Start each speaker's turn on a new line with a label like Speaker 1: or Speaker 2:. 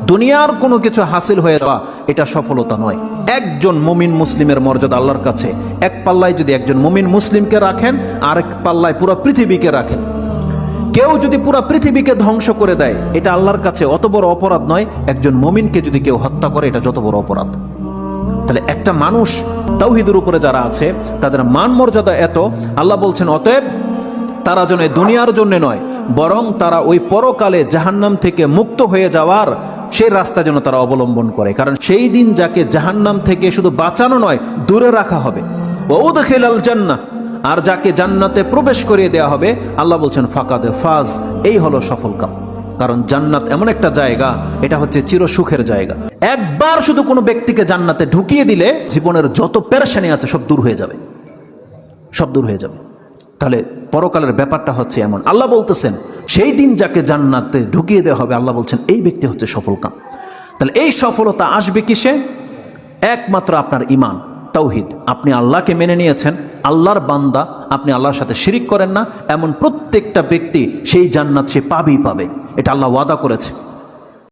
Speaker 1: দুনিয়ার কোনো কিছু হাসিল হয়ে যাওয়া এটা সফলতা নয়। একজন মুমিন মুসলিমের মর্যাদা আল্লাহর কাছে, এক পাল্লায় যদি একজন মুমিন মুসলিমকে রাখেন, আরেক পাল্লায় পুরো পৃথিবীকে রাখেন। কেউ যদি পুরো পৃথিবীকে ধ্বংস করে দেয়, এটা আল্লাহর কাছে অত বড় অপরাধ নয়। একজন মুমিনকে যদি কেউ হত্যা করে, এটা যত বড় অপরাধ। তাহলে একটা মানুষ তাওহীদের উপরে যারা আছে তাদের মান মর্যাদা এত, আল্লাহ বলছেন অতএব তারা যেন দুনিয়ার জন্য নয়, বরং তারা ওই পরকালে জাহান্নাম থেকে মুক্ত হয়ে যাওয়ার সেই রাস্তা যেন তারা অবলম্বন করে। কারণ সেই দিন যাকে জাহান্নাম থেকে শুধু বাঁচানো নয়, দূরে রাখা হবে। ওয়াউদখিলাল জান্নাহ, আর যাকে জান্নাতে প্রবেশ করিয়ে দেওয়া হবে, আল্লাহ বলছেন ফাকাদে ফাজ, এই হলো সফল কাম। কারণ জান্নাত এমন একটা জায়গা, এটা হচ্ছে চির সুখের জায়গা। একবার শুধু কোনো ব্যক্তিকে জান্নাতে ঢুকিয়ে দিলে জীবনের যত পেরেশানি আছে সব দূর হয়ে যাবে, সব দূর হয়ে যাবে। তাহলে পরকালের ব্যাপারটা হচ্ছে এমন। আল্লাহ বলতেছেন সেই দিন যাকে জান্নাতে ঢুকিয়ে দেওয়া হবে, আল্লাহ বলছেন এই ব্যক্তি হচ্ছে সফল কাম। তাহলে এই সফলতা আসবে কিসে? একমাত্র আপনার ঈমান, তাওহীদ। আপনি আল্লাহকে মেনে নিয়েছেন, আল্লাহর বান্দা, আপনি আল্লাহর সাথে শিরিক করেন না, এমন প্রত্যেকটা ব্যক্তি সেই জান্নাত সে পাবেই পাবে। এটা আল্লাহ ওয়াদা করেছে।